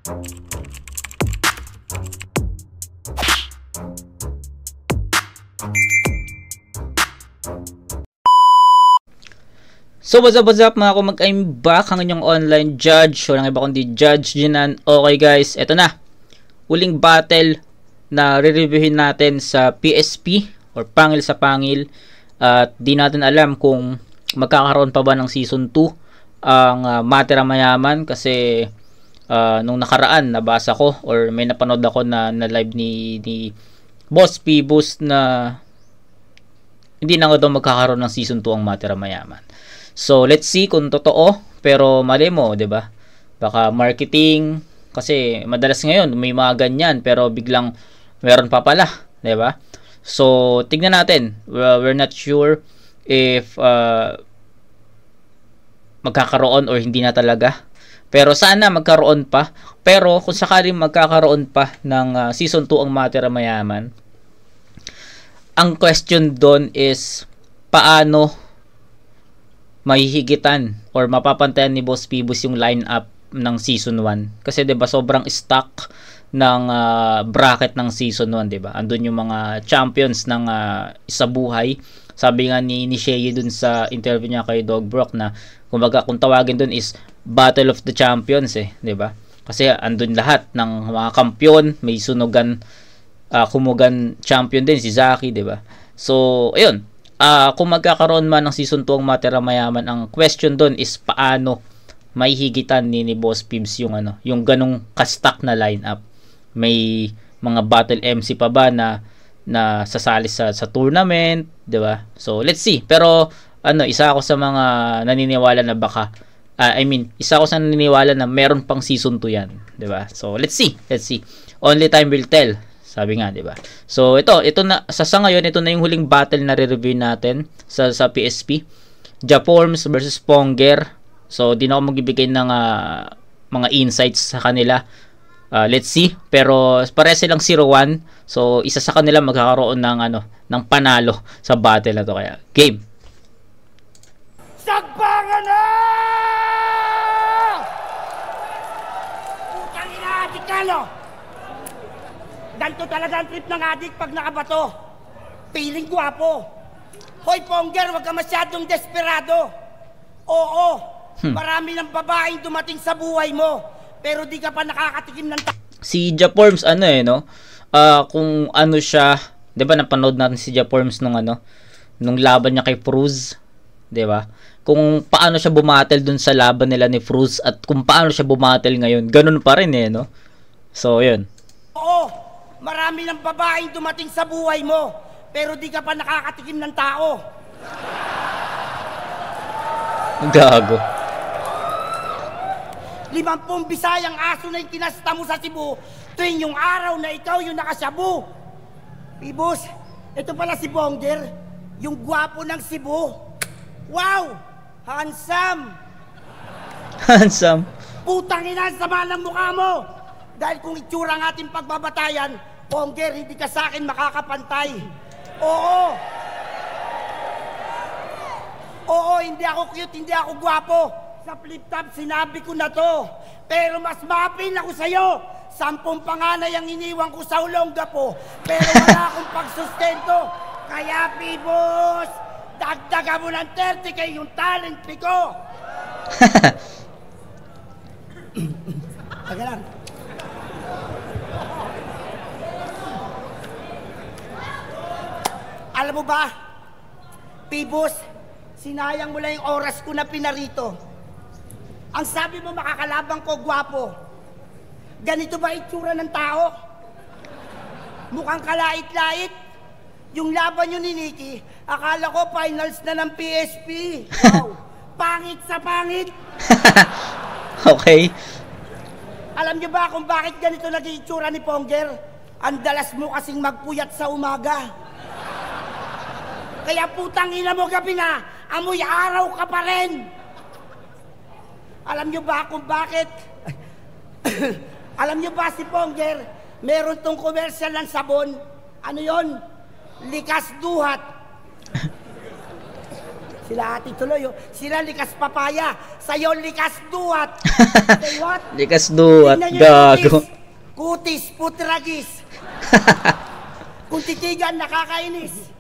So what's up mga kumag, I'm back, ang inyong online judge. Walang iba kundi Judge Jinan. Okay guys, eto na. Uling battle na re-reviewin natin sa PSP or Pangil sa Pangil. At di natin alam kung magkakaroon pa ba ng season 2 ang Matira Mayaman. Kasi nung nakaraan nabasa ko or may napanood ako na live ni Boss Pibus na hindi na nga daw magkakaroon ng season 2 ang Matira Mayaman. So let's see kung totoo, pero mali mo, 'di ba? Baka marketing kasi madalas ngayon may mga ganyan pero biglang meron pa pala, 'di ba? So tignan natin. We're not sure if magkakaroon or hindi na talaga. Pero sana magkaroon pa. Pero kung sakaling magkakaroon pa ng season 2 ang Matira Mayaman, ang question doon is paano mahihigitan or mapapantayan ni Boss Pibus yung lineup ng season 1. Kasi 'di ba sobrang stock ng bracket ng season 1, 'di ba? Andun yung mga champions ng isabuhay. Sabi nga ni Shea dun sa interview niya kay Dog Brock na kumbaga kung tawagin dun is Battle of the Champions 'di ba? Kasi andun lahat ng mga kampiyon, may sunugan kumugan champion din si Zaki, 'di ba? So, ayun. Kung magkakaroon man ng season 2 ang Matira Mayaman, ang question doon is paano maihigitan ni Boss Pibs yung yung ganong ka-stack na lineup. May mga battle MC pa ba na sasali sa tournament, 'di ba? So let's see. Pero isa ako sa mga naniniwala na baka isa ako sa naniniwala na meron pang season 2 yan, 'di ba? So let's see. Only time will tell. Sabi nga, 'di ba? So ito na sa ngayon, ito na yung huling battle na re-review natin sa PSP. Jaforms versus Ponger. So di na ako magbibigay ng mga insights sa kanila. Let's see. Pero pare silang 0-1. So isa sa kanila magkakaroon ng panalo sa battle na to, kaya game. Sagbangan na! Putang ina, Dikalo! Ganto talaga ang trip ng adik pag nakabato. Piling guwapo. Hoy Ponger, wag ka masyadong desperado. Oo, marami ng babaeng dumating sa buhay mo, pero di ka pa nakakatikim ng si Jaforms kung siya, 'di ba napanood natin si Jaforms nung laban niya kay Fruz, 'di ba? Kung paano siya bumatel dun sa laban nila ni Fruz at kung paano siya bumatel ngayon, ganun pa rin no. So, 'yun. Oo, marami ng babaeng dumating sa buhay mo, pero di ka pa nakakatikim ng tao. Gago. 50 Bisayang aso na yung kinasta mo sa Cebu tuwing yung araw na ikaw yung nakasabu. Pibus, ito pala si Ponger, yung gwapo ng Cebu. Wow! Handsome! Handsome? Putang ina, sama ng mukha mo! Dahil kung itsura ng ating pagbabatayan, Ponger, hindi ka sa akin makakapantay. Oo, hindi ako cute, hindi ako gwapo. Sa flip-top, sinabi ko na to. Pero mas mapil ako sa'yo. 10 panganay ang iniwan ko sa Olongapo. Pero wala akong pagsustento. Kaya, Pibos, dagdagan mo ng 30 kay yung talent ko. Taga lang. Alam mo ba, Pibos, sinayang mo lang yung oras ko na pinarito. Ang sabi mo makakalabang ko, gwapo. Ganito ba itsura ng tao? Mukhang kalait-lait. Yung laban nyo ni Nikki, akala ko finals na ng PSP. Wow, pangit sa pangit. Okay. Alam nyo ba kung bakit ganito naging itsura ni Ponger? Ang dalas mo kasing magpuyat sa umaga. Kaya putang ina mo gabi na, amoy araw ka pa rin. Alam nyo ba kung bakit? Alam nyo ba si Ponger, meron tong commercial ng sabon. Ano yon? Likas duhat. Sila ati tuloy, sila likas papaya, sa'yo likas duwat. Say what? Likas duwat, Tingnan nyo yung gago. Kutis, putragis. Kung titigan, nakakainis.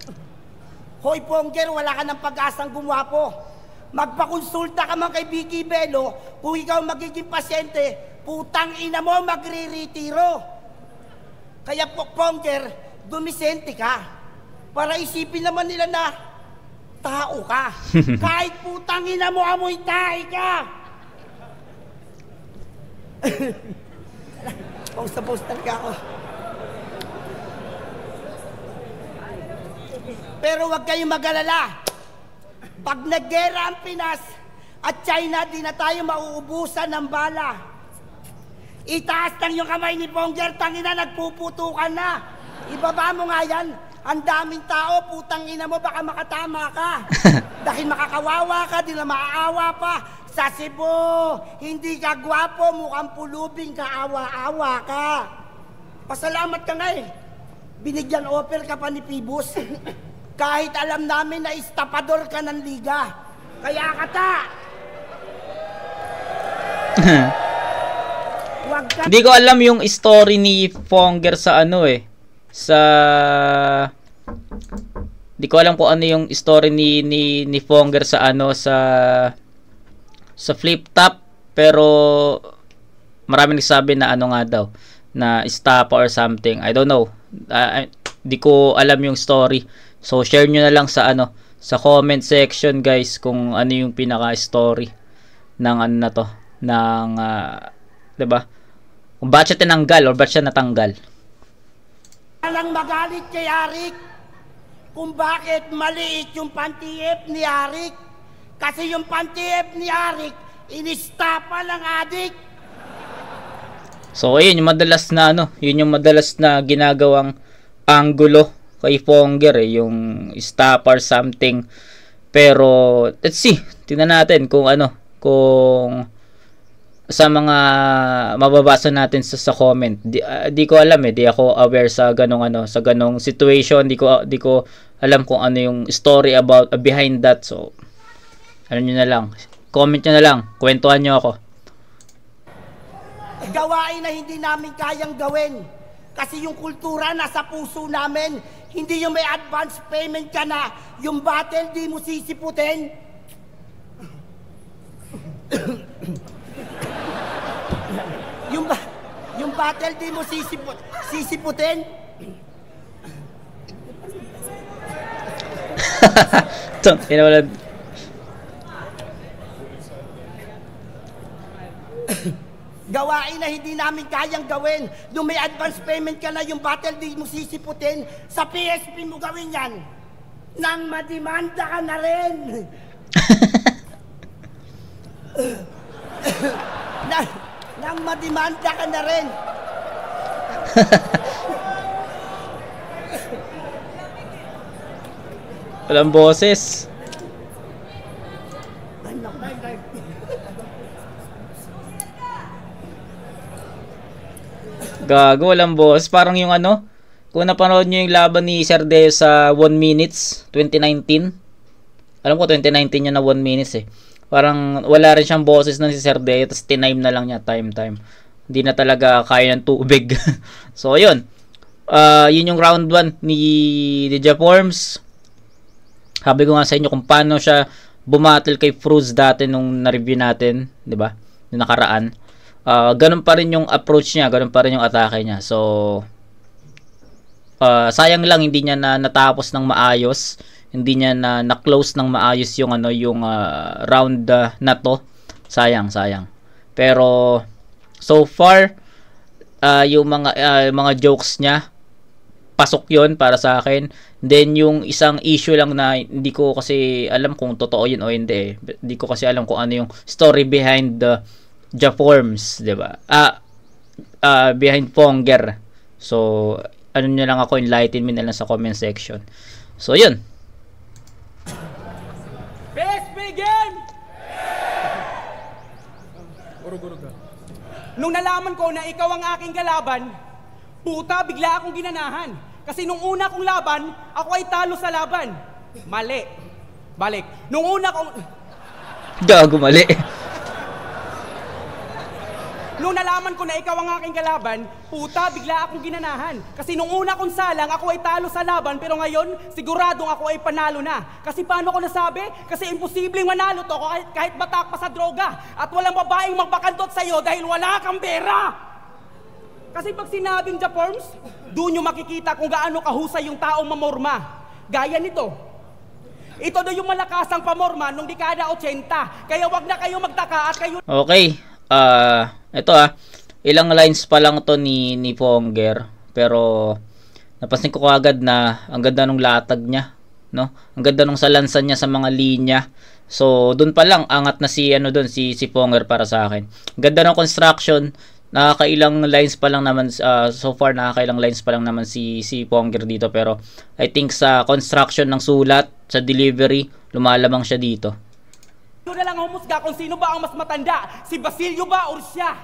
Hoy, Pongger, wala ka ng pag-asang gumwapo. Magpakonsulta ka man kay Vicky Bello, kung ikaw magiging pasyente, putang ina mo, magre-retiro. Kaya Pongger, dumisente ka. Para isipin naman nila na tao ka. Kahit putang ina mo, amoy tae ka. Post talaga ako. Pero huwag kayong mag-alala. Pag naggera ang Pinas at China, di na tayo mauubusan ng bala. Itaas lang yung kamay ni Pongger, tangina, nagpuputukan na. Ibaba mo nga yan. Ang daming tao, putang ina mo, baka makatama ka. Dahil makakawawa ka, di na maaawa pa. Sa Cebu, hindi ka gwapo, mukhang pulubing kaawa-awa ka. Pasalamat ka nga eh. Binigyan offer ka pa ni Pibus. Kahit alam namin na istapador ka ng liga. Kaya kata! Wag ka... Hindi ko alam yung story ni Pongger sa ano eh. Di ko alam kung ano yung story ni Pongger sa ano sa flip top, pero maraming nagsabi na ano nga daw na stop or something. I don't know. Di ko alam yung story. So share nyo na lang sa ano sa comment section guys kung ano yung pinaka story ng ano na to ng 'di ba? Kung bakit siya tinanggal or bakit siya natanggal. Walang magalit kay Arik kung bakit maliit yung pantiep ni Arik. Kasi yung pantiep ni Arik, inistapa ng adik. So, ayun, yung madalas na ano, yun yung madalas na ginagawang angulo kay Pongger eh, yung stop or something. Pero, let's see, tingnan natin kung ano, kung sa mga mababasa natin sa comment. Di ko alam eh, di ako aware sa ganong ano, sa ganong situation. Di ko alam kung ano yung story about behind that. So ano nyo na lang, comment nyo na lang, kwentuhan nyo ako. Gawain na hindi namin kayang gawin kasi yung kultura nasa puso namin. Hindi yung may advance payment ka na, yung battle di mo sisiputin. Yung battle di mo sisiputin. Gawain na hindi namin kayang gawin. Nung may advance payment ka na, yung battle di mo sisiputin. Sa PSP mo gawin yan. Nang madimanda ka na rin. Nang madimanda ka na rin. Walang boses. Gago, walang boses. Parang yung ano, kung napanood nyo yung laban ni Cerdeo sa 1 minutes 2019. Alam ko 2019 yun na 1 minutes eh. Parang wala rin siyang boses na si Cerdeo, tapos tinime na lang niya time. Hindi na talaga kaya ng tubig. So yun. Yun yung round 1 ni Ninja Forms. Sabi ko nga sa inyo kung paano siya bumattle kay Fruz dati nung na-review natin, 'di ba? Yung nakaraan. Ganun pa rin yung approach niya, ganun pa rin yung atake niya. So sayang lang hindi niya na natapos ng maayos, hindi niya na close ng maayos yung ano yung round na to. Sayang. Pero so far yung mga jokes niya pasok yon para sa akin. Then yung isang issue lang na hindi ko kasi alam kung totoo yun o hindi eh. Hindi ko kasi alam kung ano yung story behind the Forms, 'di ba? Behind Pongger. So ano niyo lang ako, enlighten me na lang sa comment section. So yun. Best begin! Nung nalaman ko na ikaw ang aking kalaban, puta, bigla akong ginanahan. Kasi nung una kong laban, ako ay talo sa laban. Mali. Balik. Nung una kong... Gago, mali. Nung nalaman ko na ikaw ang aking kalaban, puta, bigla akong ginanahan. Kasi nung una kong salang, ako ay talo sa laban, pero ngayon, siguradong ako ay panalo na. Kasi paano ko nasabi? Kasi imposibleng manalo to kahit batak pa sa droga. At walang babaeng magpakandot sa'yo dahil wala kang pera. Kasi pag sinabing Japorms, doon nyo makikita kung gaano kahusay yung taong mamorma. Gaya nito. Ito daw yung malakasang pamorma nung dekada 80. Kaya wag na kayo magtaka at kayo... Okay. Ito ilang lines pa lang to ni Ponger, pero napansin ko agad na ang ganda ng latag niya, no? Ang ganda ng salansan niya sa mga linya. So, doon pa lang angat na si si Ponger para sa akin. Ganda ng construction. Nakakailang lines pa lang naman so far, nakakailang lines pa lang naman si Ponger dito, pero I think sa construction ng sulat, sa delivery, lumalamang siya dito. Yun na lang humusga kung sino ba ang mas matanda, si Basilio ba o siya.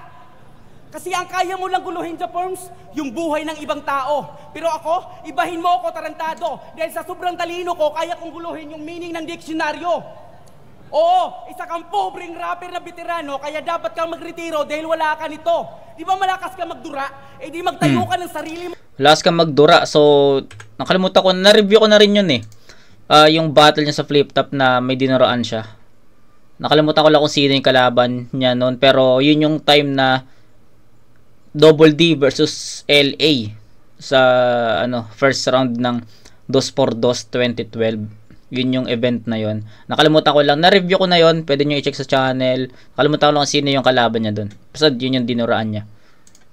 Kasi ang kaya mo lang guluhin, Japorms, yung buhay ng ibang tao. Pero ako, ibahin mo ako tarantado. Dahil sa sobrang talino ko, kaya kong guluhin yung meaning ng diksyonaryo. Oo, isa kang pobreng rapper na veterano, kaya dapat kang magretiro dahil wala ka nito. Di ba malakas ka magdura? Eh di magtayo ka ng sarili mo. Malakas ka magdura, so nakalimutan ko, na-review ko na rin yun eh. Yung battle niya sa flip top na may dinuraan siya. Nakalimutan ko lang kung sino yung kalaban niya noon. Pero yun yung time na Double D versus LA sa first round ng 2x2 2012. Yun yung event na yun. Nakalimutan ko lang. Na-review ko na yun. Pwede nyo i-check sa channel. Nakalimutan ko lang kung sino yung kalaban niya doon. Basta yun yung dinuraan niya.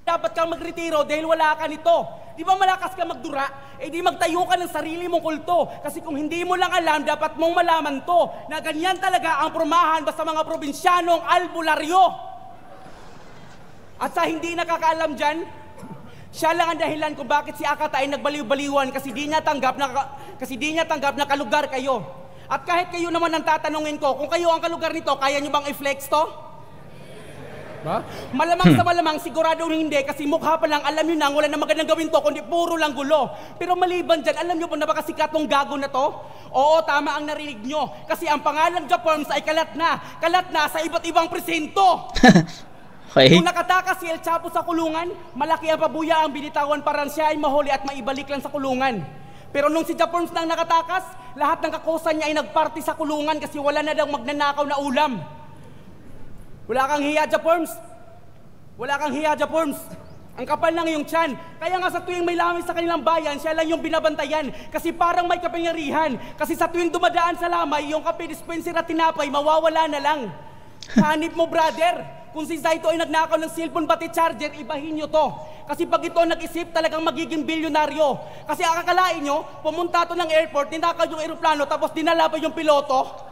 Dapat kang magretiro dahil wala ka nito. Di ba malakas ka magdura? Eh di magtayo ka ng sarili mong kulto. Kasi kung hindi mo lang alam, dapat mong malaman to. Na ganyan talaga ang pormahan basta mga probinsyanong albularyo. At sa hindi nakakaalam dyan, siya lang ang dahilan kung bakit si Akata ay nagbaliw-baliwan kasi di niya tanggap na kalugar kayo. At kahit kayo naman ang tatanungin ko, kung kayo ang kalugar nito, kaya nyo bang i-flex to? Ba? Malamang sa malamang, siguradong hindi kasi mukha pa lang, alam nyo na, wala na magandang gawin to, kundi puro lang gulo. Pero maliban dyan, alam nyo ba na baka sikat tong gago na to? Oo, tama ang narinig nyo. Kasi ang pangalan Japorms ay kalat na sa iba't ibang presento. Okay. Kung nakatakas si El Chapo sa kulungan, malaki ang pabuya ang binitawan para siya ay mahuli at maibalik lang sa kulungan. Pero nung si Japorms nang nakatakas, lahat ng kakusan niya ay nagparty sa kulungan kasi wala na daw magnanakaw na ulam. Wala kang hiya, Japorms. Wala kang hiya, Japorms. Ang kapal lang yung tiyan. Kaya nga sa tuwing may lamay sa kanilang bayan, siya lang yung binabantayan. Kasi parang may kapangyarihan. Kasi sa tuwing dumadaan sa lamay, yung kape dispenser at tinapay, mawawala na lang. Hanip mo, brother. Kung si Zaito ay nagnakaw ng cellphone pati charger, ibahin nyo to. Kasi pag ito nag-isip, talagang magiging bilyonaryo. Kasi akakalain nyo, pumunta to ng airport, ninakaw yung aeroplano, tapos dinala pa yung piloto.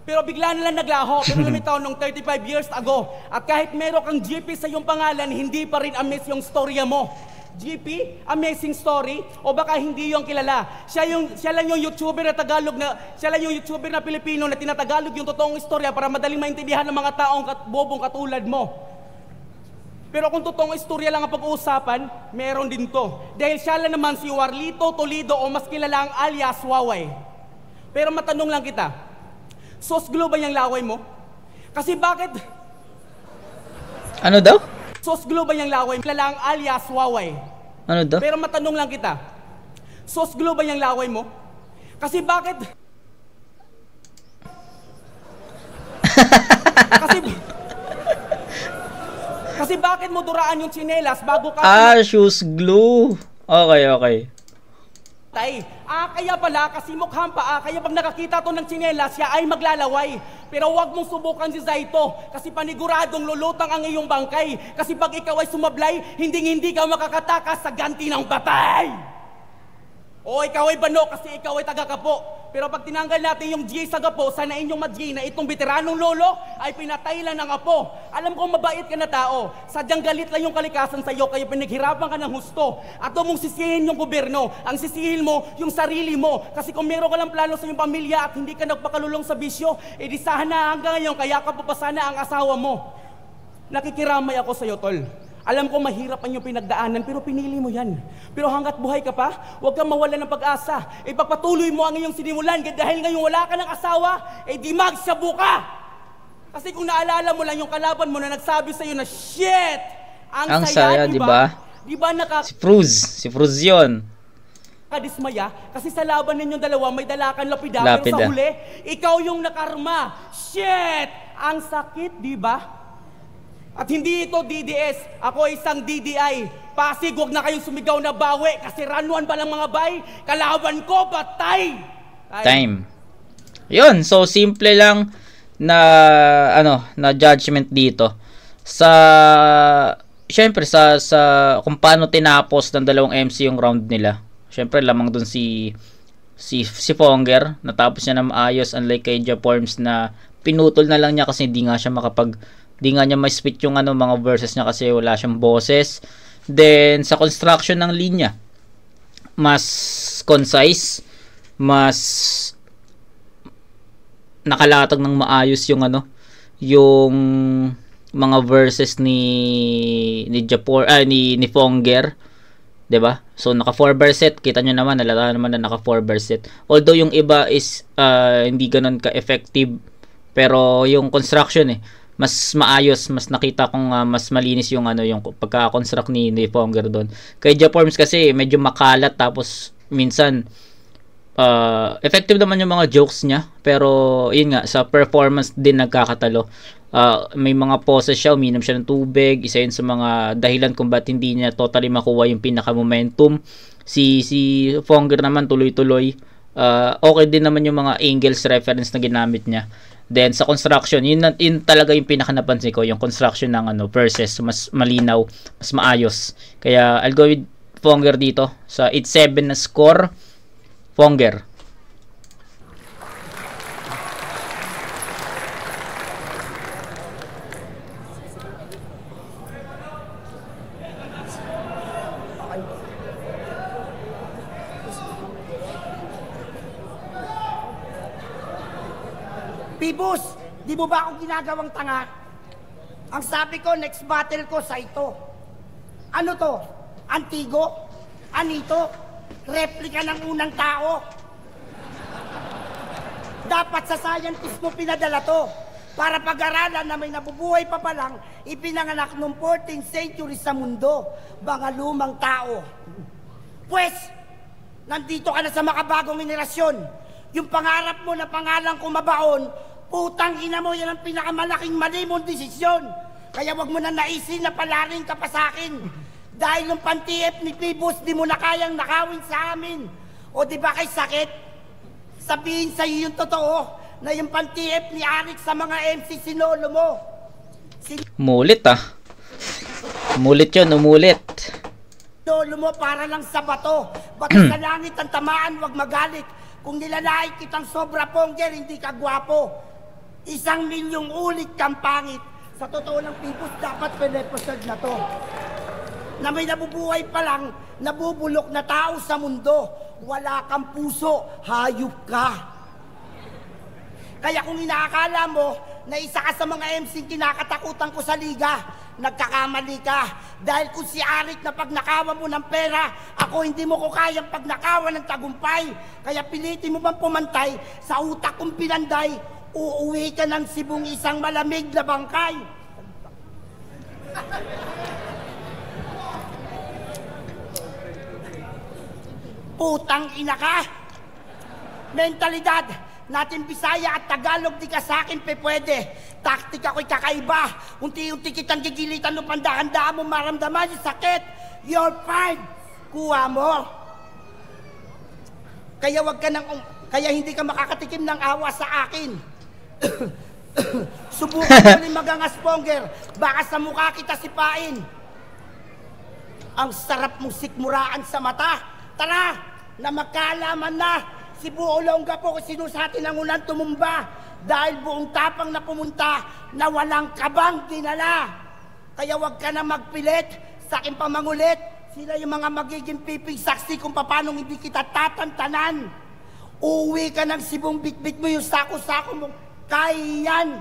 Pero bigla na lang naglaho. Pero lumitaw nung 35 years ago. At kahit meron kang GP sa iyong pangalan, hindi pa rin amaze yung storya mo. GP, amazing story, o baka hindi yung kilala. Siya lang yung YouTuber na Tagalog siya lang yung YouTuber na Pilipino na tinatagalog yung totoong istorya para madaling maintindihan ng mga taong bobong katulad mo. Pero kung totoong istorya lang ang pag-uusapan, meron din to. Dahil siya lang naman si Warlito Toledo o mas kilala ang alias Waway. Pero matanong lang kita, sosglo ba yung laway mo? Kasi bakit? Ano daw? Sosglo ba yung laway mo? Kilala ang alias Waway. Ano daw? Pero matanong lang kita, sosglo ba yung laway mo? Kasi bakit? Kasi bakit mo duraan yung tsinelas bago ka... shoes glue. Okay. Kaya pala, kasi mukhang kaya pag nakakita to ng tsinelas, siya ay maglalaway. Pero wag mong subukan si Zaito, kasi paniguradong lulutang ang iyong bangkay. Kasi pag ikaw ay sumablay, hindi ka makakatakas sa ganti ng batay. O ikaw ay bano kasi ikaw ay taga-Kapo. Pero pag tinanggal natin yung G sa Kapo, sana inyong mag-G na itong veteranong lolo ay pinatay lang ng apo. Alam kong mabait ka na tao. Sadyang galit lang yung kalikasan sa iyo, kaya pinaghirapan ka ng husto. At huwag mong sisihin yung gobyerno. Ang sisihin mo, yung sarili mo. Kasi kung meron ka lang plano sa iyong pamilya at hindi ka nagpakalulong sa bisyo, di sana hanggang ngayon kaya ka pa sana ang asawa mo. Nakikiramay ako sa iyo, tol. Alam ko mahirap ang iyong pinagdaanan, pero pinili mo yan. Pero hanggat buhay ka pa, huwag kang mawala ng pag-asa. Ipagpatuloy mo ang iyong sinimulan, dahil ngayon wala ka ng asawa, di magsabu ka! Kasi kung naalala mo lang yung kalaban mo na nagsabi sa'yo na, shit! Ang saya, di ba? Di ba Si Fruz yun. Kadismaya, kasi sa laban ninyong dalawa may dalakan lapida, pero sa huli, ikaw yung nakarma. Shit! Ang sakit, di ba? At hindi ito DDS, ako isang DDI. Pasig, huwag na kayong sumigaw na bawi, kasi ranuan pa lang mga bay, kalaban ko, patay! Time. Yun, so simple lang na na judgment dito. Syempre sa kung paano tinapos ng dalawang MC yung round nila. Syempre lamang dun si Fonger, natapos niya na maayos, unlike kay Japorms na pinutol na lang niya kasi hindi nga niya ma-spit yung mga verses niya kasi wala siyang boses. Then sa construction ng linya, mas concise, mas nakalatag ng maayos yung yung mga verses ni Fonger, 'di ba? So naka 4 bar set, kita nyo naman, halata naman na naka 4 bar set. Although yung iba is hindi ganoon ka-effective, pero yung construction mas maayos, mas nakita kong mas malinis yung yung pagka-construct ni Fonger doon. Kay Japorms kasi medyo makalat, tapos minsan effective naman yung mga jokes niya, pero yun nga, sa performance din nagkakatalo. May mga poses siya, uminom siya ng tubig, isa yun sa mga dahilan kung ba't hindi niya totally makuha yung pinaka-momentum. Si Fonger naman tuloy-tuloy, okay din naman yung mga angles reference na ginamit niya. Then sa construction, yun talaga yung pinaka-napansin ko, yung construction ng verses, mas malinaw, mas maayos. Kaya I'll go with Fonger dito sa 8-7 na score. Fonger. Pibus, di mo ba ako ginagawang tanga? Ang sabi ko, next battle ko sa ito. Ano to? Antigo? Anito? Replika ng unang tao? Dapat sa scientist mo pinadala to para pag-aralan na may nabubuhay pa lang ipinanganak noong 14th century sa mundo, mga lumang tao. Pues, nandito ka na sa makabagong henerasyon. Yung pangarap mo na pangalan ko mabaon, putang ina mo, yan ang pinakamalaking mali mong desisyon. Kaya wag mo na naisin na palaring ka pa sa akin. Dahil yung pantiep ni Pibus, di mo na kayang nakawin sa amin. O di ba kay sakit? Sabihin sa'yo yung totoo, na yung pantiep ni Arik sa mga MC sinolo mo. Umulit Umulit yun, umulit. Sinolo mo para lang sa bato. Bato sa langit ang tamaan, wag magalit. Kung nilalait kitang sobra Fonger, hindi ka gwapo. 1 milyong ulit kang pangit. Sa totoo ng Pibus, dapat pineposad na to. Na may nabubuhay pa lang, nabubulok na tao sa mundo. Wala kang puso, hayop ka. Kaya kung inaakala mo na isa ka sa mga MC kinakatakutan ko sa liga, nagkakamali ka. Dahil kung si Arik na pag nakawa mo ng pera, ako hindi mo ko kayang pag nakawa ng tagumpay. Kaya pilitin mo bang pumantay sa utak kong pinanday, uuwi ka ng Sibong isang malamig na bangkay. Putang ina ka! Mentalidad natin Bisaya at Tagalog, di ka sa akin pwede. Taktika ko'y kakaiba. Unti-unti kitang gigilitan no pandahan-dahan mo maramdaman yung sakit. You're fine. Kuha mo. Kaya kaya hindi ka makakatikim ng awa sa akin. Subukan mo rin magangas Fonger. Baka sa mukha kita sipain. Ang sarap mong sikmuraan sa mata. Tara! Na magkaalaman na si Buolongga po kung sino sa atin ang unang tumumba dahil buong tapang na pumunta na walang kabang dinala. Kaya wag ka na magpilit sa aking pamangulit. Sila yung mga magiging piping saksi kung paano hindi kita tatantanan. Uuwi ka ng Sibong, bitbit mo yung sako-sako mo. Kaya yan.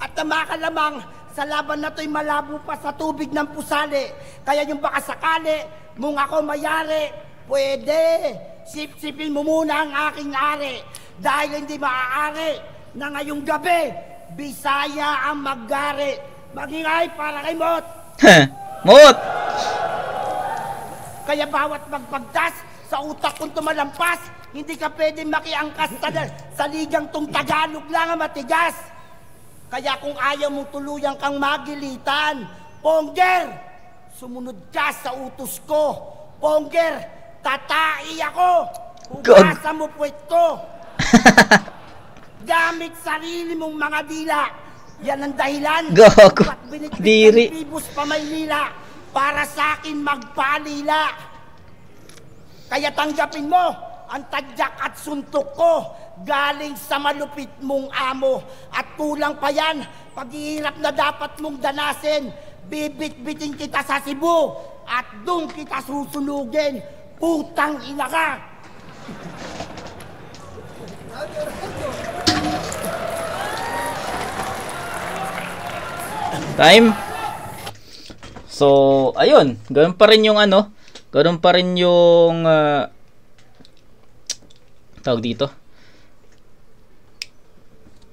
At tama ka lamang sa laban na to'y malabo pa sa tubig ng pusali. Kaya yung baka sakali, mong ako mayari, pwede. Sip-sipin mo muna ang aking ari. Dahil hindi maaari na ngayong gabi, Bisaya ang maggari. Magingay para kay Mot. Mot! Kaya bawat magpagdas sa utak kong tumalampas, hindi ka pwede makiangkas sa ligang tong Tagalog lang ang matigas. Kaya kung ayaw mong tuluyang kang magilitan, Pongger, sumunod ka sa utos ko. Pongger, tatai ako. Hugasa mo puwet ko. Gamit sarili mong mga dila. Yan ang dahilan. Gago. Ba't binitbit Diri. ng Pibus pa Maynila para sa akin magpalila. Kaya tanggapin mo ang tadyak at suntok ko galing sa malupit mong amo. At kulang pa yan, paghihirap na dapat mong danasin. Bibit-bitin kita sa Cebu at doon kita susunugin. Putang ina ka! Time. So, ayun. Ganun pa rin yung ano. Ganun pa rin yung tawag dito.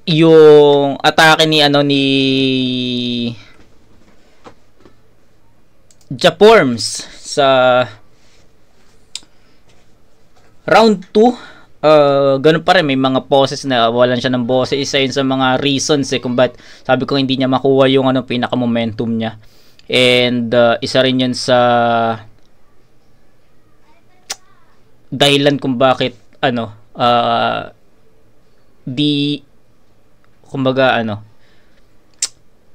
Yung atake ni ano ni Japorms sa round 2. Ganun pa rin, may mga poses na walan siya ng boses. Isa yun sa mga reasons kung ba't sabi ko hindi niya makuha yung ano, pinaka momentum niya. And isa rin yun sa dahilan kung bakit ano kumbaga ano,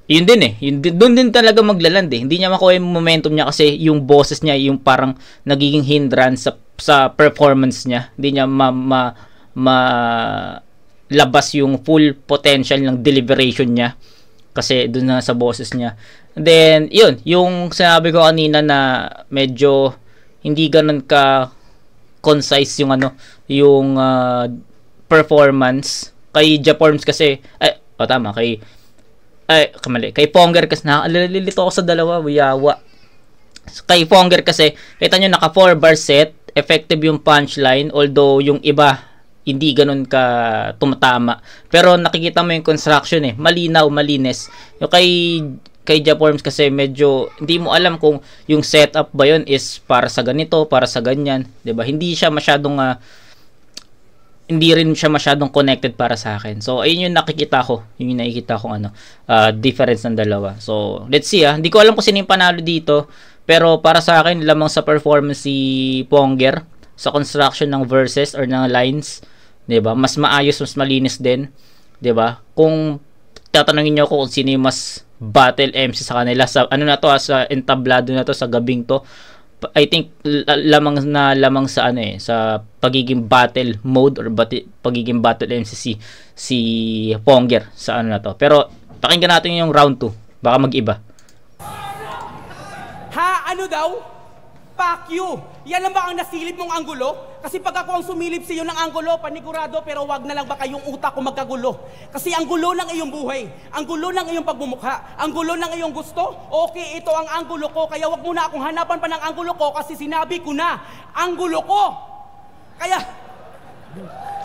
yun din doon din talaga maglaland hindi niya makuha yung momentum niya kasi yung boses niya yung parang nagiging hindrance sa performance niya. Hindi niya labas yung full potential ng deliberation niya kasi doon na sa boses niya. And then yun, yung sinabi ko kanina na medyo hindi ganun ka concise yung ano, yung performance kay Japorms kasi tama, kay Pongger kasi nalilito ako sa dalawa, wiyawa. Kay Pongger kasi kita nyo naka 4 bar set, effective yung punchline, although yung iba hindi ganun ka tumatama. Pero nakikita mo yung construction malinaw, malinis. Yung kay Japorms kasi medyo hindi mo alam kung yung setup ba yun is para sa ganito, para sa ganyan, 'di ba? Hindi rin siya masyadong connected para sa akin. So ayun yung nakikita ko, yung nakikita kong ano, difference ng dalawa. So let's see hindi ko alam kung sino yung panalo dito, pero para sa akin lamang sa performance si Pongger sa construction ng verses or ng lines, 'di ba? Mas maayos, mas malinis din, 'di ba? Kung tatanungin niyo ako kung sino yung mas battle MC sa kanila sa ano na to, sa entablado na to, sa gabing to, I think lamang sa ano sa pagiging battle mode or pagiging battle MC si Pongger sa ano na to. Pero pakinggan natin yung round 2, baka mag-iba. Ha? Ano daw? Fuck you! Yan lang ba ang nasilip mong anggulo? Kasi pag ako ang sumilip sa iyo ng anggulo, panigurado, pero wag na lang baka yung utak ko magkagulo. Kasi ang gulo ng iyong buhay, ang gulo ng iyong pagmumukha, ang gulo ng iyong gusto, okay, ito ang anggulo ko, kaya wag mo na akong hanapan pa ng anggulo ko kasi sinabi ko na, anggulo ko! Kaya,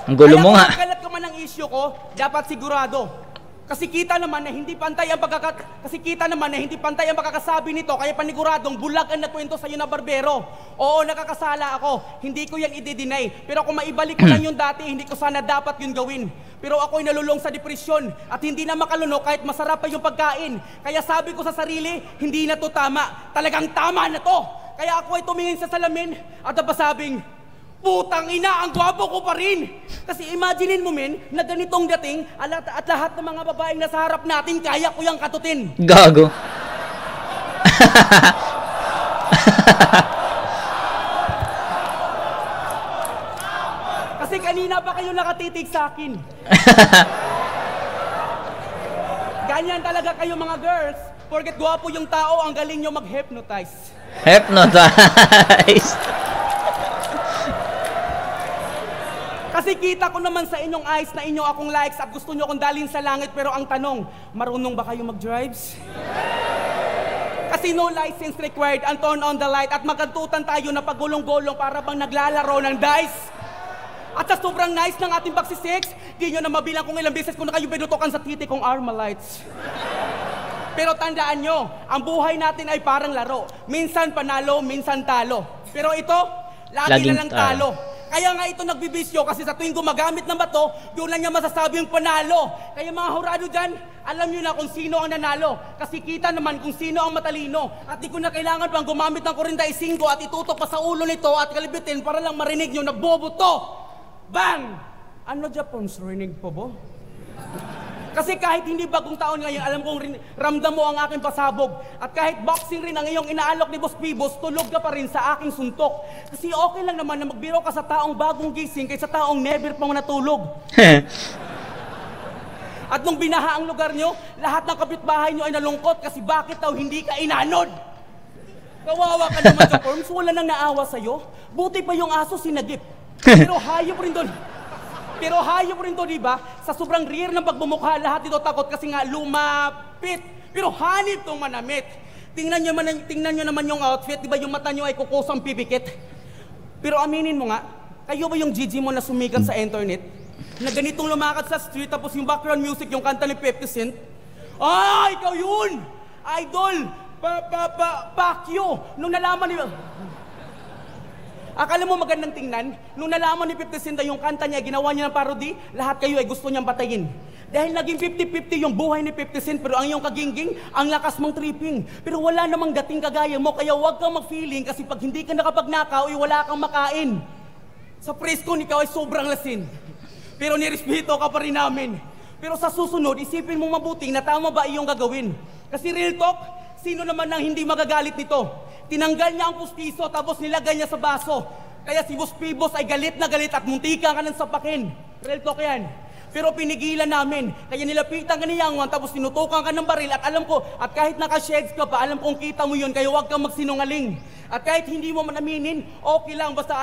ang gulo mo nga. Kaya kung ka man ng issue ko, dapat sigurado. Kasi kita naman na hindi pantay ang pagkakasabi nito, kaya paniguradong bulag ang nakwento sa iyo na barbero. Oo, nakakasala ako. Hindi ko yan i-deny. Pero kung maibalik ko lang yung dati, hindi ko sana dapat yun gawin. Pero ako'y nalulong sa depresyon at hindi na makalunok kahit masarap pa yung pagkain. Kaya sabi ko sa sarili, hindi na to tama. Talagang tama na to. Kaya ako ay tumingin sa salamin at napasabing, putang ina, ang gwapo ko pa rin. Kasi imaginein mo men, na ganitong dating at lahat ng mga babaeng nasa harap natin, kaya ko yung katutin. Gago. Kasi kanina pa kayo nakatitig sa akin. Ganyan talaga kayo mga girls. Porket gwapo yung tao, ang galing nyo mag-hypnotize. Kasi kita ko naman sa inyong eyes na inyo akong likes at gusto nyo akong dalhin sa langit. Pero ang tanong, marunong ba kayo mag-drives? Kasi no license required and turn on the light at magkantutan tayo na pagulong-gulong para bang naglalaro ng dice. At sa sobrang nice ng ating pagsisix, di nyo na mabilang kung ilang beses ko na kayo binutokan sa titi kong Armalites. Pero tandaan nyo, ang buhay natin ay parang laro. Minsan panalo, minsan talo. Pero ito, lagi na lang talo. Kaya nga ito nagbibisyo kasi sa tuwing gumagamit ng bato, doon lang niya masasabing panalo. Kaya mga hurado dyan, alam niyo na kung sino ang nanalo. Kasi kita naman kung sino ang matalino. At di ko na kailangan pang gumamit ng 45 at itutok pa sa ulo nito at kalibitin para lang marinig niyo na bobo to. Bang! Ano Japon's rinig po bo? Kasi kahit hindi bagong taon ngayon, alam kong ramdam mo ang aking pasabog. At kahit boxing rin ang iyong inaalok ni Boss Pibos, tulog ka pa rin sa aking suntok. Kasi okay lang naman na magbiro ka sa taong bagong gising kaysa taong never pang natulog. At nung binaha ang lugar nyo, lahat ng kapitbahay nyo ay nalungkot kasi bakit daw hindi ka inanod? Kawawa ka naman sa forms, wala nang naawa sa'yo. Buti pa yung aso sinagip. Pero hayop rin doon. Pero hayop rin to, di ba? Sa sobrang rear ng pagbumukha, lahat ito takot kasi nga lumapit. Pero hanip tong manamit. Tingnan nyo naman yung outfit, di ba yung mata nyo ay kukusang pipikit? Pero aminin mo nga, kayo ba yung Gigi mo na sumikat sa internet? Na ganitong lumakad sa street tapos yung background music, yung kanta ni 50 Cent? Ah, ikaw yun! Idol! Pacquiao! Nung nalaman niyo... Akala mo magandang tingnan? Nung nalaman ni 50 Cent yung kanta niya, ginawa niya ng parody, lahat kayo ay gusto niyang patayin. Dahil naging 50-50 yung buhay ni 50 Cent, pero ang iyong kagingging, ang lakas mong tripping. Pero wala namang dating kagaya mo, kaya huwag kang mag-feeling kasi pag hindi ka nakapagnakaw, ay wala kang makain. Sa presko, ikaw ay sobrang lasin. Pero nirespeto ka pa rin namin. Pero sa susunod, isipin mong mabuti na tama ba iyong gagawin. Kasi real talk, sino naman nang hindi magagalit nito? Tinanggal niya ang pustiso tapos nilagay niya sa baso. Kaya si Boss Pibos ay galit na galit at muntika ka ng sapakin. Real talk yan. Pero pinigilan namin. Kaya nilapitan ka ni Yangwan tapos tinutukan ka ng baril at alam ko, at kahit naka-shades ka pa, alam kong kita mo yun, kaya huwag kang magsinungaling. At kahit hindi mo man aminin, okay lang, basta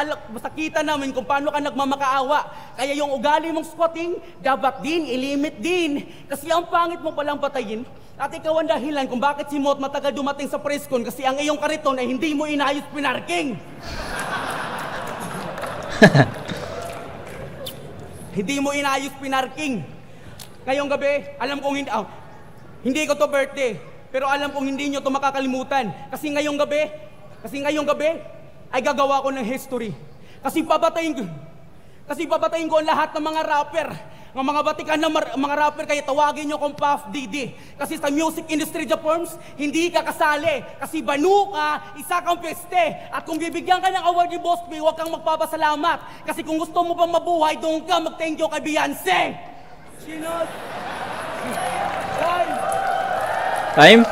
kita namin kung paano ka nagmamakaawa. Kaya yung ugali mong squatting, dapat din, ilimit din. Kasi ang pangit mo palang patayin. At ikaw ang dahilan kung bakit si Mot matagal dumating sa preskon kasi ang iyong kariton ay hindi mo inayos pinarking. Hindi mo inayos pinarking. Ngayong gabi, alam kong hindi ko to birthday, pero alam kong hindi nyo to makakalimutan. Kasi ngayong gabi ay gagawa ko ng history. Kasi papatayin ko ang lahat ng mga rapper. Ng mga batikan ng mga rapper, kaya tawagin nyo kong Puff Diddy. Kasi sa music industry, Japorms, hindi ka kasali. Kasi banu ka, isa kang peste. At kung bibigyan ka ng award ni Boss P, huwag kang magpapasalamat. Kasi kung gusto mo pang mabuhay, doon ka mag-thank you kay Beyonce. Sinod. Time?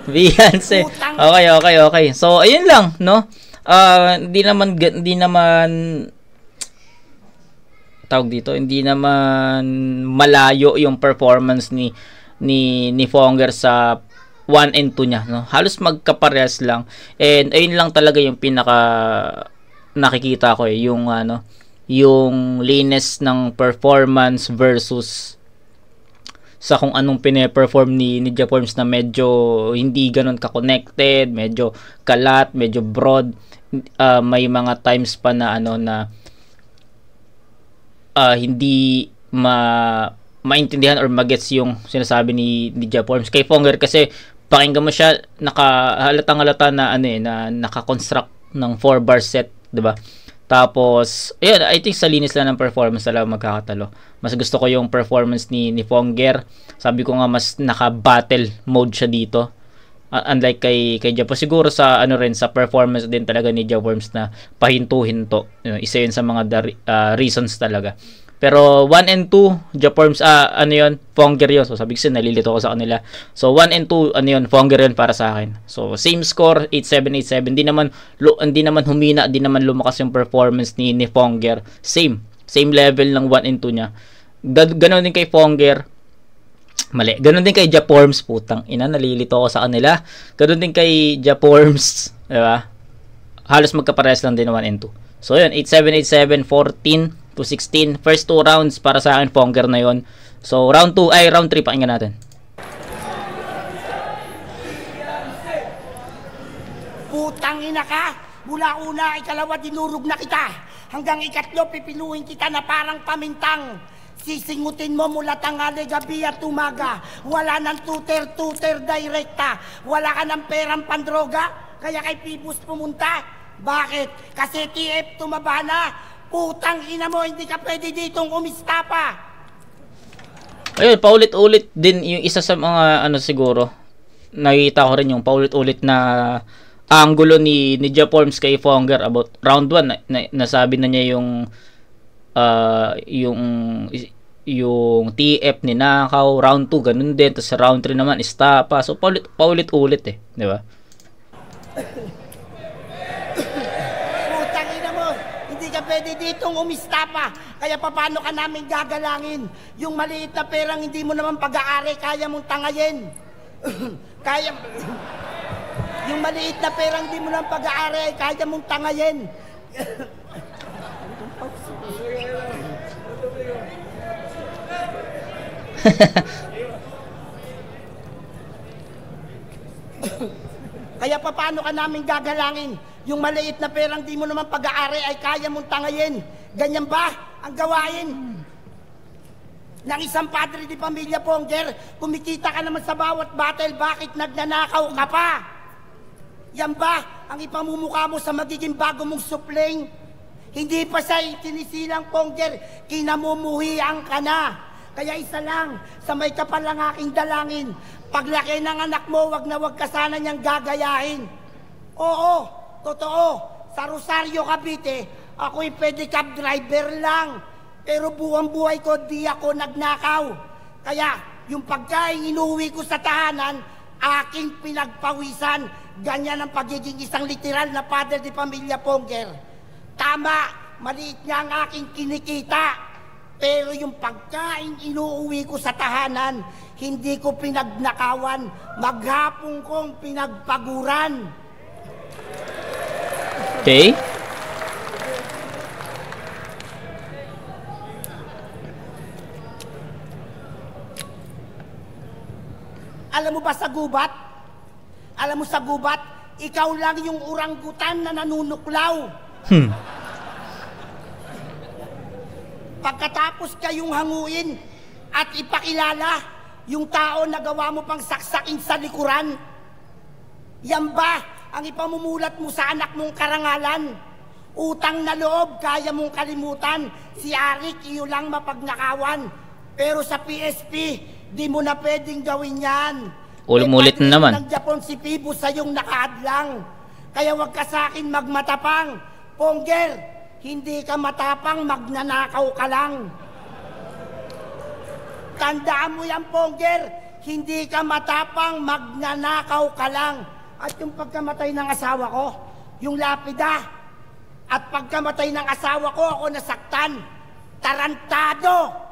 Beyonce. Okay. So, ayun lang, no? Hindi naman tawag dito, hindi naman malayo yung performance ni Fonger sa 1 and 2 niya, no? Halos magkaparehas lang. And ayun lang talaga yung pinaka nakikita ko yung yung linis ng performance versus sa kung anong pine-perform ni Japorms na medyo hindi ganun ka-connected, medyo kalat, medyo broad. May mga times pa na hindi maintindihan or magets yung sinasabi ni Japorms kay Fonger kasi pakinggan mo siya, nakahalatang-halata na na naka-construct ng 4 bar set, 'di ba? Tapos, ayun, I think sa linis lang ng performance talaga magkakatalo. Mas gusto ko yung performance ni Fonger. Sabi ko nga, mas naka-battle mode siya dito. Unlike kay Japorms. Siguro sa rin sa performance din talaga ni Japorms na pahinto-hinto. Isa yun sa mga reasons talaga. Pero 1 and 2, Japorms, Fonger yun. So sabi ko nalilito ko sa kanila. So 1 and 2, Fonger yun para sa akin. So same score, 8-7, 8-7. Hindi naman humina, di naman lumakas yung performance ni Fonger. Same level ng 1 and 2 niya. Ganon din kay Fonger. Mali. Ganun din kay Japorms, putang ina, nalilito ako sa kanila. Ganun din kay Japorms, di ba? Halos magkaparehas lang din 1 and 2. So yun, 8-7, 8-7, 14 to 16. First 2 rounds para sa akin, Fonger na yun. So round 3, pakinggan natin. Putang ina ka! Mula una, ikalawa, dinurog na kita. Hanggang ikatlo, pipiluin kita na parang pamintang. Sisingutin mo mula tanghali, gabi at umaga. Wala nang tuter direkta. Wala ka ng perang pandroga. Kaya kay Pibus pumunta. Bakit? Kasi TF tumaba na. Putang ina mo, hindi ka pwede ditong umista pa. Ayun, paulit-ulit din yung isa sa mga siguro. Nakita ko rin yung paulit-ulit na angulo ni Japorms kay Fonger about round 1 nasabi na niya yung TF ni Nakaw, round 2 ganun din, tapos round 3 naman istapa. So paulit-ulit di ba? Putang ina mo, hindi ka pwede ditong umistapa. Kaya paano ka namin gagalangin? Yung maliit na perang hindi mo naman pag-aari, kaya mong tangayin. Yung maliit na perang di mo lang pag-aari, kaya mong tangayin. Kaya paano ka namin gagalangin? Yung maliit na perang di mo naman pag-aari ay kaya mong tangayin. Ganyan ba ang gawain ng isang padre di pamilya, Fonger? Kumikita ka naman sa bawat battle, bakit nagnanakaw ka pa? Yan ba ang ipamumukha mo sa magiging bago mong supling? Hindi pa siya itinisilang, Fonger, kinamumuhian ka na. Kaya isa lang, sa may kapal lang aking dalangin, paglaki ng anak mo, wag na wag ka sana niyang gagayahin. Oo, totoo, sa Rosario, Cavite, ako'y pedicab driver lang. Pero buwang buhay ko, di ako nagnakaw. Kaya yung pagkain inuwi ko sa tahanan, aking pinagpawisan. Ganyan ang pagiging isang literal na padre de pamilya, Fonger. Tama, maliit nga ang aking kinikita. Pero yung pagkain inuuwi ko sa tahanan, hindi ko pinagnakawan, maghapon kong pinagpaguran. Okay. Alam mo ba sa gubat? Alam mo sa gubat, ikaw lang yung oranggutan na nanunuklaw. Pagkatapos kayong hanguin at ipakilala yung tao na gawa mo pang saksakin sa likuran, yan ba ang ipamumulat mo sa anak mong karangalan? Utang na loob, kaya mong kalimutan. Si Arik, iyo lang mapagnakawan. Pero sa PSP, di mo na pwedeng gawin yan. Ulit na naman. Ng Japon si Pibus sa iyong nakahadlang. Kaya wag ka sa akin magmatapang. Fonger, hindi ka matapang, magnanakaw ka lang. Tandaan mo yan, Fonger. Hindi ka matapang, magnanakaw ka lang. At yung pagkamatay ng asawa ko, yung lapida, at pagkamatay ng asawa ko, ako nasaktan. Tarantado!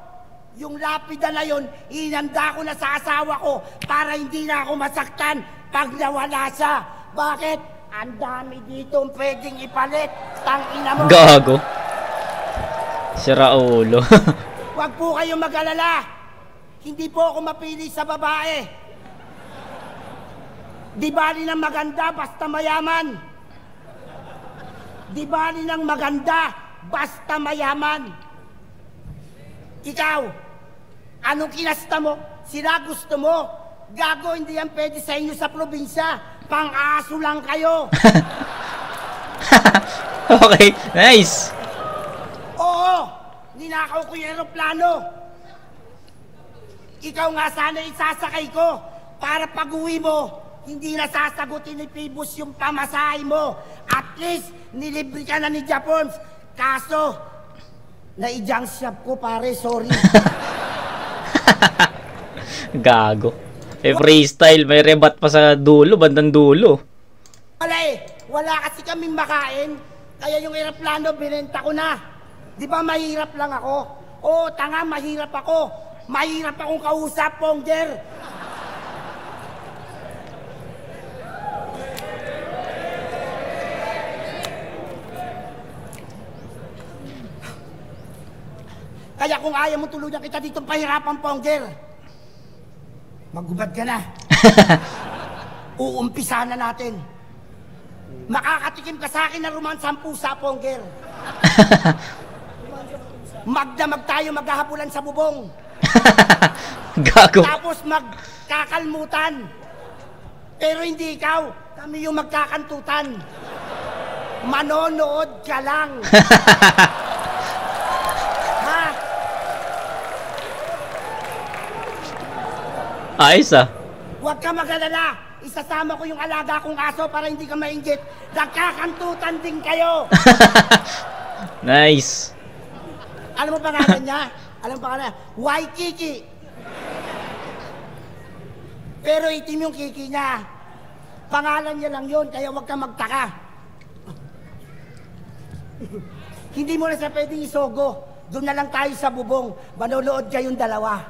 Yung lapida na yon, inanda ko na sa asawa ko para hindi na ako masaktan pag nawala siya. Bakit? Ang dami dito pwedeng ipalit. Tangina mo. Gago. Si Raulo. Huwag po kayong mag-alala. Hindi po ako mapili sa babae. Di bali ng maganda basta mayaman. Di bali ng maganda basta mayaman. Ikaw, anong kinasta mo? Sila gusto mo? Gago, hindi yan pwede sa inyo sa probinsya. Pang-aso lang kayo. Okay, nice. Oo, ninakaw ko yung aeroplano. Ikaw nga sana isasakay ko para pag-uwi mo, hindi na sasagutin ni Pibus yung pamasahe mo. At least, nilibre ka na ni Japons. Kaso, na-junk shop ko, pare, sorry. Gago. Freestyle, may rebat pa sa dulo, bandang dulo. Wala kasi kaming makain. Kaya yung aeroplano, binenta ko na. Di ba mahirap lang ako? Oo, tanga, mahirap ako. Mahirap akong kausap, Ponger. Kaya kung ayaw mo tuluyan kita dito pahirapan, Ponger, maghubad ka na. Uumpisa na natin. Makakatikim ka sa akin na romansang pusa, Ponger. Magdamag tayo maghahabulan sa bubong. Gago. Tapos magkakalmutan. Pero hindi ikaw, kami yung magkakantutan. Manonood ka lang. Ha? Ayos ah. Huwag ka mag-alala. Isasama ko yung alaga kong aso para hindi ka mainggit. Nagkakantutan din kayo. Nice. Alam mo pangalan niya? Alam mo pangalan niya? Waikiki. Pero itim yung kiki niya. Pangalan niya lang yun, kaya huwag kang magtaka. Hindi mo na siya pwedeng isogo. Doon na lang tayo sa bubong. Manonood kayong dalawa.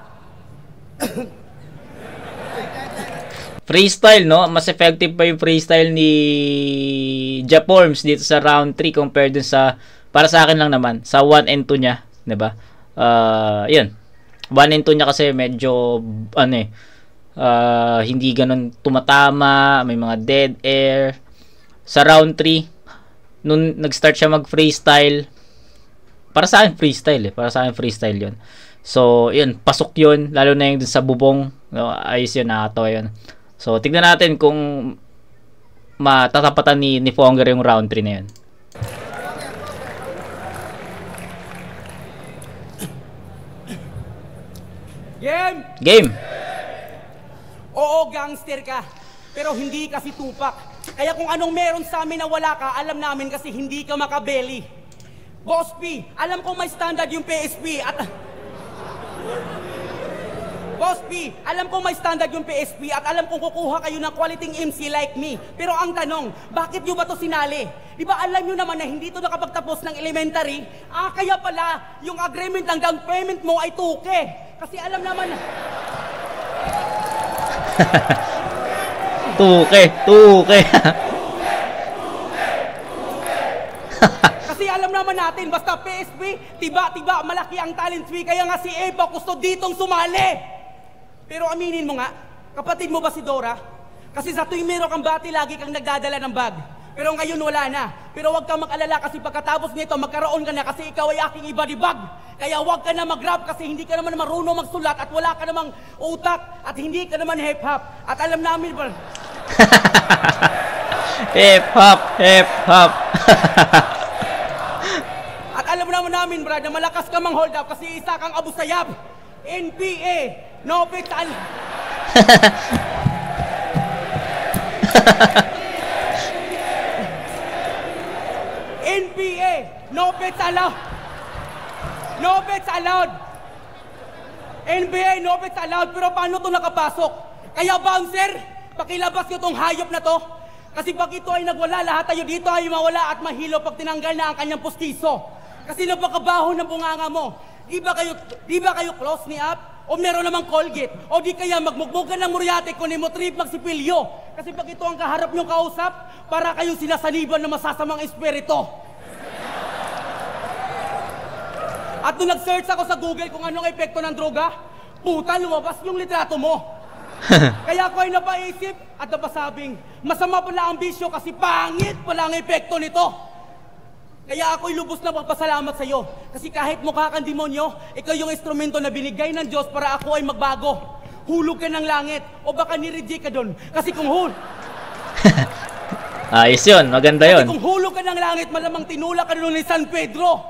Freestyle, no? Mas effective pa yung freestyle ni Japorms dito sa round 3 compared dun sa, para sa akin lang naman, sa 1 and 2 niya, 'di ba? Yun. 1 and 2 niya kasi medyo hindi ganun tumatama, may mga dead air. Sa round 3, nung nag-start siya mag-freestyle, para sa akin freestyle para sa akin freestyle 'yun. So, yun, pasok 'yun, lalo na yung dun sa bubong, no? Ayos 'yun, nakakatawa 'yun. So, tignan natin kung matatapatan ni Ponger yung round 3 na yun. Game! Game! Oo, gangster ka. Pero hindi kasi tupak. Kaya kung anong meron sa amin na wala ka, alam namin kasi hindi ka makabeli. Boss P, alam ko may standard yung PSP at... Boss P, alam kong may standard yung PSP at alam kong kukuha kayo ng quality MC like me. Pero ang tanong, bakit nyo ba to sinali? Di ba alam nyo naman na hindi to nakapagtapos ng elementary? Kaya pala, yung agreement ng down payment mo ay tuke. Kasi alam naman na... Tuke. Kasi alam naman natin, basta PSP, tiba, malaki ang talent fee. Kaya nga si Eva gusto ditong sumali. Pero aminin mo nga, kapatid mo ba si Dora? Kasi sa tuwing meron kang bati, lagi kang nagdadala ng bag. Pero ngayon wala na. Pero huwag kang mag-alala kasi pagkatapos nito, magkaroon ka na kasi ikaw ay aking ibadibag. Kaya huwag ka na mag-rap kasi hindi ka naman marunong magsulat at wala ka namang utak at hindi ka naman hip-hop. At alam namin ba... Hip-hop. At alam naman namin, brad, na malakas ka mang hold up kasi isa kang Abu Sayyaf. NPA, no fix NPA, no pets allowed. No pets allowed. NBA, no pets allowed. Pero paano to nakapasok? Kaya bouncer, pakilabas nyo tong hayop na to. Kasi pag ito ay nagwala, lahat tayo dito ay mawala at mahilo pag tinanggal na ang kanyang pustiso. Kasi napakabaho ng bunganga mo. Di ba kayo close ni Up? O meron namang Colgate? O di kaya magmugmugan ng Muriate kung mo trip magsipilyo? Kasi pag ito ang kaharap niyong kausap, para kayong sinasaniban ng masasamang espiritu. At nung nag-search ako sa Google kung anong epekto ng droga, puta, lumabas yung litrato mo. Kaya ako ay napaisip at napasabing, masama pala ang bisyo kasi pangit pala ang epekto nito. Kaya ako'y lubos na magpasalamat sa iyo. Kasi kahit mukha kang demonyo, ikaw yung instrumento na binigay ng Diyos para ako ay magbago. Hulog ka ng langit o baka ni-reject ka doon. Kasi kung ayos yun, maganda yun. Kasi kung hulog ka ng langit, malamang tinula ka doon ni San Pedro.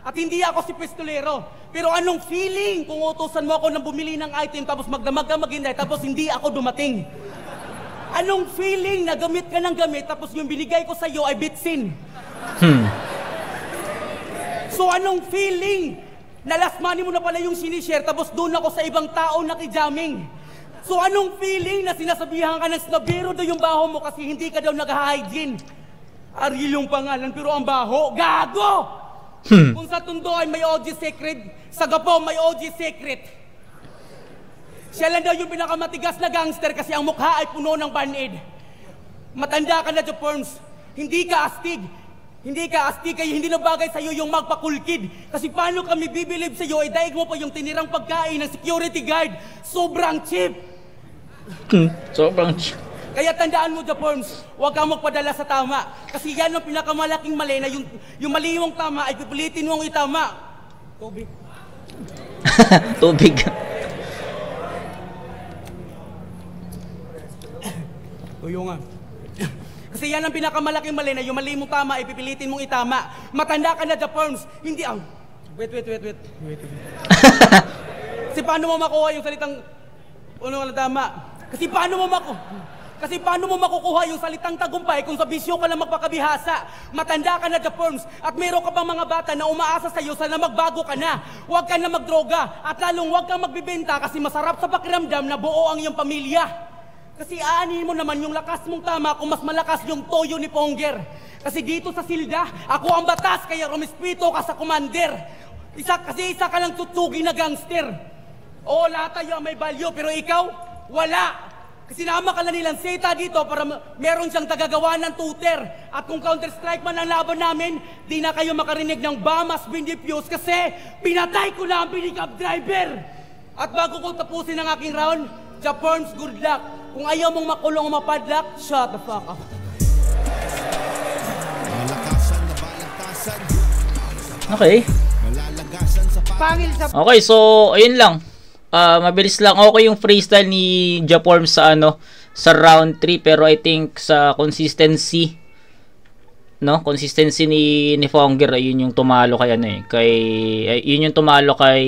At hindi ako si pistolero. Pero anong feeling kung utusan mo ako ng bumili ng item tapos magdamag ka maghintay tapos hindi ako dumating? Anong feeling na gamit ka ng gamit tapos yung binigay ko sa iyo ay bitsin? So anong feeling na last money mo na pala yung sinishare tapos doon ako sa ibang tao nakijamming? So anong feeling na sinasabihan ka ng snobero daw yung baho mo kasi hindi ka daw nag-hygiene? Ariel yung pangalan pero ang baho, gago! Kung sa Tondo ay may OG secret, sa Gapo may OG secret. Siya lang daw yung pinakamatigas na gangster kasi ang mukha ay puno ng band-aid. Matanda ka na, Japorms. Hindi ka astig. Hindi ka astig kaya hindi na bagay sa'yo yung magpakulkid. Kasi paano kami bibilib sa'yo, daig mo pa yung tinirang pagkain ng security guard. Sobrang cheap. Sobrang cheap. Kaya tandaan mo, Japorms, huwag kang magpadala sa tama. Kasi yan ang pinakamalaking mali na yung mali mong tama ay pipilitin mong itama. Tubig. Tubig. Tuyo nga. Kasi yan ang pinakamalaking mali na yung mali mong tama ay pipilitin mong itama. Matanda ka na, Japorms. Hindi ang... Wait. Kasi paano mo makuha yung salitang... Ano ka na tama? Kasi paano mo makukuha yung salitang tagumpay kung sa bisyo ka lang magpakabihasa? Matanda ka na, Japorms, at meron ka pang mga bata na umaasa sa'yo sana magbago ka na. Huwag ka na magdroga at lalong huwag kang magbibenta kasi masarap sa pakiramdam na buo ang iyong pamilya. Kasi aanin mo naman yung lakas mong tama kung mas malakas yung toyo ni Ponger. Kasi dito sa silda, ako ang batas kaya rumispito ka sa commander. Isa ka lang tutsugi na gangster. Oo, lahat tayo may value pero ikaw, wala. Kasi sinama ka na nilang Zeta dito para meron siyang tagagawa ng tutor. At kung counter-strike man ang laban namin, di na kayo makarinig ng Bamas Bindipyos kasi pinatay ko na ang pinikap driver. At bago ko tapusin ang aking round, Japorms, good luck. Kung ayaw mong makulong o mapadlak, shut the fuck up. Okay. Okay, so ayun lang. Mabilis lang. Okay yung freestyle ni Japorms sa sa round 3 pero I think sa consistency ni Fonger yun yung tumalo kay yun yung tumalo kay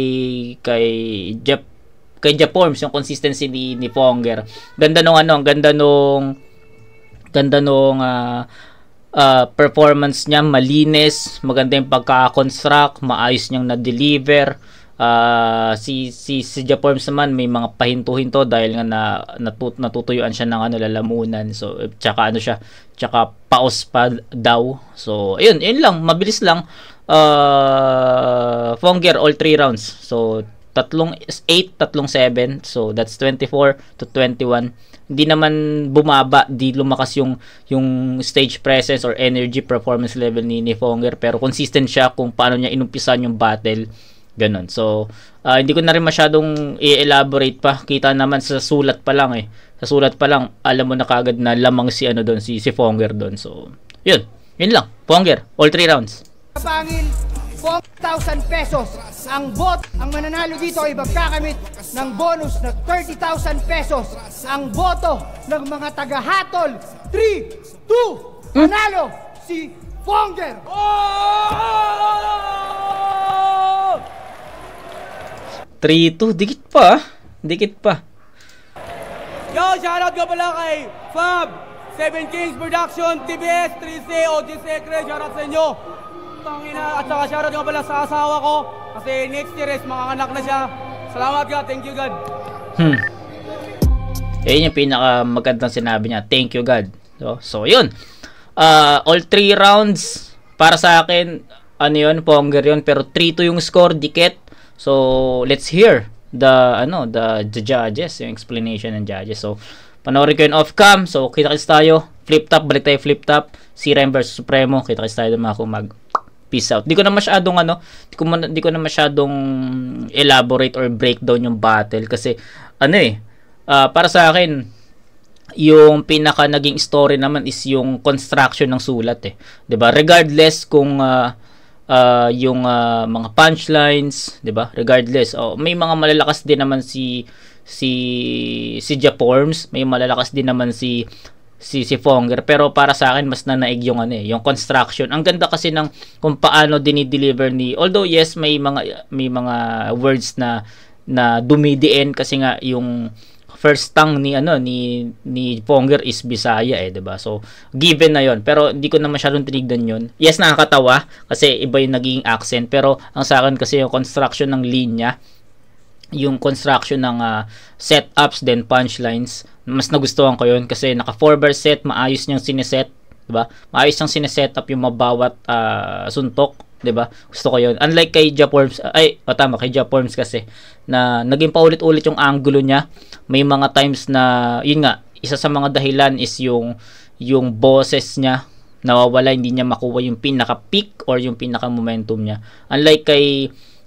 Japorms, yung consistency ni Fonger. Ganda nung performance niya, malinis, maganda yung pagka-construct, maayos niyang na-deliver. Si Japorms naman may mga pahinto-hinto dahil nga natutuyuan siya ng lalamunan. So tsaka paos pa daw. So ayun lang, mabilis lang. Fonger all 3 rounds. So 3-8, 3-7. So that's 24-21. Hindi naman bumaba, di lumakas yung stage presence or energy performance level ni Fonger, pero consistent siya kung paano niya inumpisan yung battle. Ganon. So hindi ko na rin masyadong i-elaborate pa. Kita naman sa sulat pa lang Sa sulat pa lang alam mo na kagad na lamang si si Fonger doon. So yun lang. Fonger all 3 rounds. Pangil 4,000 pesos. Ang mananalo dito ay magkakamit ng bonus na 30,000 pesos. Ang boto ng mga taga-hatol 3-2. Manalo si Fonger. 3-2, dikit pa. Yo, shoutout ka pala kay Fab, 7 Kings Production, TBS, 3C, OG Secret, shoutout sa inyo. Tangina, at saka shoutout nga pala sa asawa ko kasi next year is manganganak na siya. Salamat God, thank you God. Ayun yung pinaka magandang sinabi niya, thank you God. So yun. All 3 rounds para sa akin, Fonger yun, pero 3-2 yung score, dikit. So let's hear the judges, yung explanation ng judges. So panoorin ko yun off cam. So kita-kits tayo, flip top, balik tayo flip top, Siren versus Supremo. Kita-kits tayo mga kumag. Peace out. Di ko na masyadong elaborate or breakdown yung battle kasi para sa akin yung pinaka naging story naman is yung construction ng sulat 'di ba? Regardless kung yung mga punchlines, 'di ba? Regardless, may mga malalakas din naman si Japorms, may malalakas din naman si Fonger, pero para sa akin mas nanaig yung yung construction. Ang ganda kasi ng kung paano dinideliver although yes may mga words na dumidiin kasi nga yung first tongue ni Fonger is Bisaya 'di ba? So given na 'yon, pero hindi ko na masyadong tinignan 'yon. Yes, nakakatawa kasi iba yung naging accent, pero ang sa akin kasi yung construction ng linya, yung construction ng setups then punchlines, mas nagustuhan ko yun kasi naka 4-bar set, maayos niyang sineset, 'di ba? Maayos niyang sineset up yung mabawat suntok 'di ba? Gusto ko 'yon. Unlike kay Japorms, tama, kay Japorms kasi na naging paulit-ulit yung angulo niya. May mga times na yun nga, isa sa mga dahilan is yung boses niya nawawala, hindi niya makuha yung pinaka-peak or yung pinaka-momentum niya. Unlike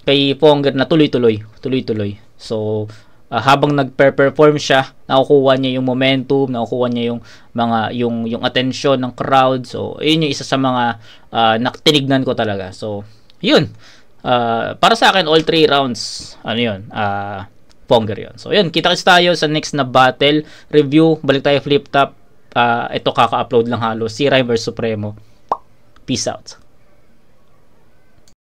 kay Ponger na tuloy-tuloy. So, habang nagpe-perform siya, nakukuha niya yung momentum, nakukuha niya yung attention ng crowd. So, yun yung isa sa mga natinignan ko talaga. So, yun. Para sa akin, all 3 rounds, Ponger yun. So, yun. Kita-kits tayo sa next na battle review. Balik tayo flip top. Ito kaka-upload lang halos. Si Rhyme vs Supremo. Peace out.